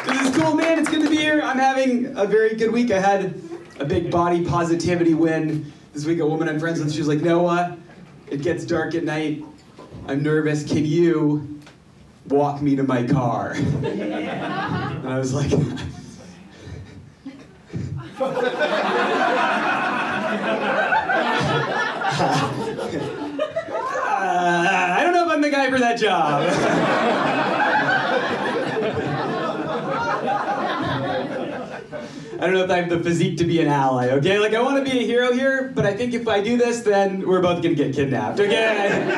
This is cool, man. It's good to be here. I'm having a very good week. I had a big body positivity win this week. A woman I'm friends with, she was like, Noah, it gets dark at night. I'm nervous. Can you walk me to my car? And I was like, I don't know if I'm the guy for that job. I don't know if I have the physique to be an ally, okay? Like, I want to be a hero here, but I think if I do this, then we're both gonna get kidnapped, okay?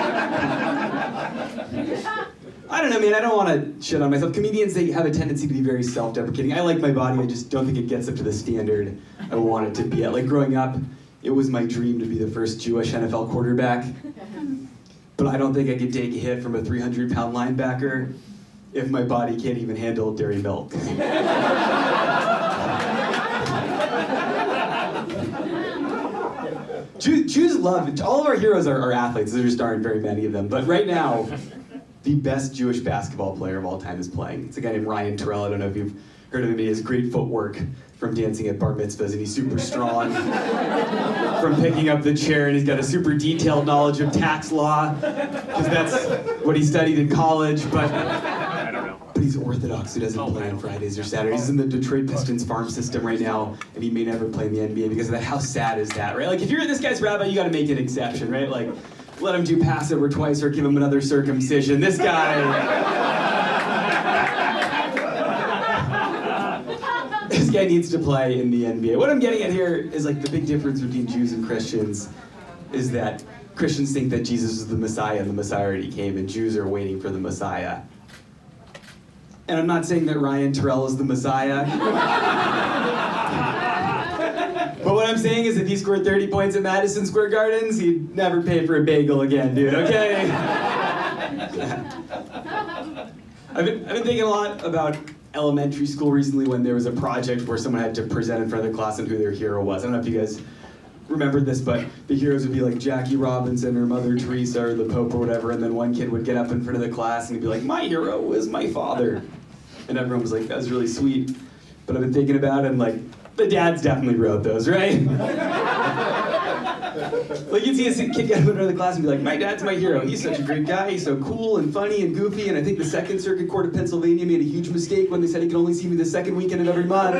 I don't know, man, I don't want to shit on myself. Comedians, they have a tendency to be very self-deprecating. I like my body, I just don't think it gets up to the standard I want it to be at. Like, growing up, it was my dream to be the first Jewish NFL quarterback, but I don't think I could take a hit from a 300-pound linebacker if my body can't even handle dairy milk. Jews love, all of our heroes are athletes. There just aren't very many of them. But right now, the best Jewish basketball player of all time is playing. It's a guy named Ryan Terrell. I don't know if you've heard of him. He has great footwork from dancing at bar mitzvahs, and he's super strong from picking up the chair, and he's got a super detailed knowledge of tax law, because that's what he studied in college. But he's Orthodox, he doesn't play on Fridays or Saturdays. He's in the Detroit Pistons farm system right now, and he may never play in the NBA because of that. How sad is that, right? Like, if you're this guy's rabbi, you gotta make an exception, right? Like, let him do Passover twice or give him another circumcision. This guy... this guy needs to play in the NBA. What I'm getting at here is, like, the big difference between Jews and Christians is that Christians think that Jesus is the Messiah and the Messiah already came, and Jews are waiting for the Messiah. And I'm not saying that Ryan Terrell is the Messiah. But what I'm saying is if he scored 30 points at Madison Square Gardens, he'd never pay for a bagel again, dude, okay? I've been thinking a lot about elementary school recently when there was a project where someone had to present in front of the class on who their hero was. I don't know if you guys remembered this, but the heroes would be like Jackie Robinson or Mother Teresa or the Pope or whatever, and then one kid would get up in front of the class and he'd be like, my hero was my father. And everyone was like, that's really sweet. But I've been thinking about it, and like, the dads definitely wrote those, right? Like, you'd see a kid get up in front of the class and be like, my dad's my hero. He's such a great guy. He's so cool and funny and goofy, and I think the Second Circuit Court of Pennsylvania made a huge mistake when they said he could only see me the second weekend of every month.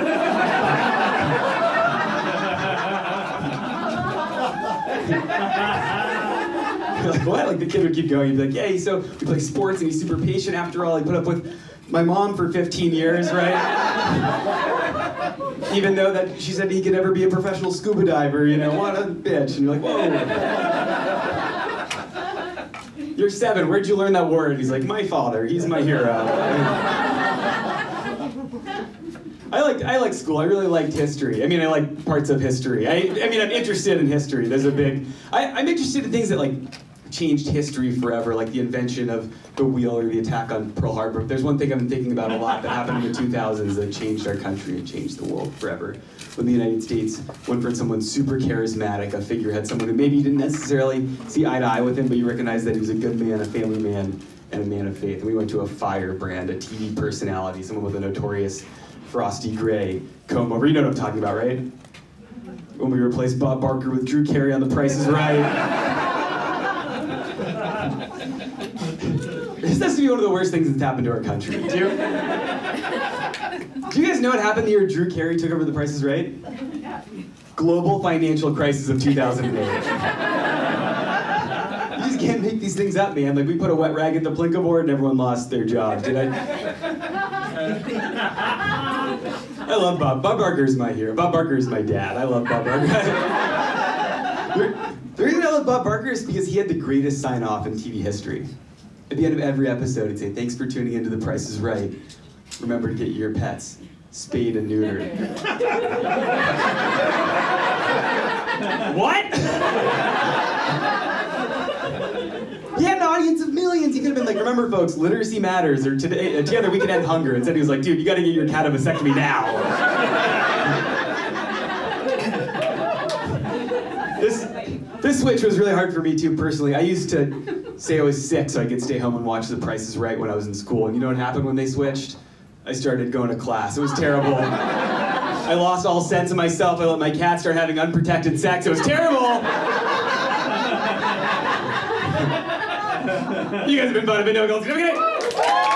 You're like, what? Like, the kid would keep going. He'd be like, yeah, he plays sports and he's super patient after all. He put up with my mom for 15 years, right? Even though that she said he could never be a professional scuba diver, you know, what a bitch. And you're like, whoa. You're 7, where'd you learn that word? He's like, my father, he's my hero. I like school. I really liked history. I mean, I like parts of history. I mean, I'm interested in history. There's a big... I'm interested in things that, like, changed history forever, like the invention of the wheel or the attack on Pearl Harbor. But there's one thing I've been thinking about a lot that happened in the 2000s that changed our country and changed the world forever. When the United States went from someone super charismatic, a figurehead, someone who maybe you didn't necessarily see eye to eye with him, but you recognized that he was a good man, a family man, and a man of faith. And we went to a firebrand, a TV personality, someone with a notorious frosty gray comb over. You know what I'm talking about, right? When we replaced Bob Barker with Drew Carey on The Price is Right. This has to be one of the worst things that's happened to our country. Do you guys know what happened the year Drew Carey took over The Price is Right? Global financial crisis of 2008. You just can't make these things up, man. Like, we put a wet rag at the Plinko board and everyone lost their job. I love Bob. Bob Barker's my hero. Bob Barker's my dad. I love Bob Barker. The reason I love Bob Barker is because he had the greatest sign-off in TV history. At the end of every episode, he'd say, thanks for tuning into The Price is Right. Remember to get your pets spayed and neutered. What? He had an audience of millions. He could have been like, remember folks, literacy matters, or together we can end hunger. Instead he was like, dude, you gotta get your cat a vasectomy now. This switch was really hard for me too, personally. I used to say I was sick so I could stay home and watch The Price is Right when I was in school. And you know what happened when they switched? I started going to class. It was terrible. I lost all sense of myself. I let my cat start having unprotected sex. It was terrible. You guys have been fun. I've been Noah Goldstein. Okay.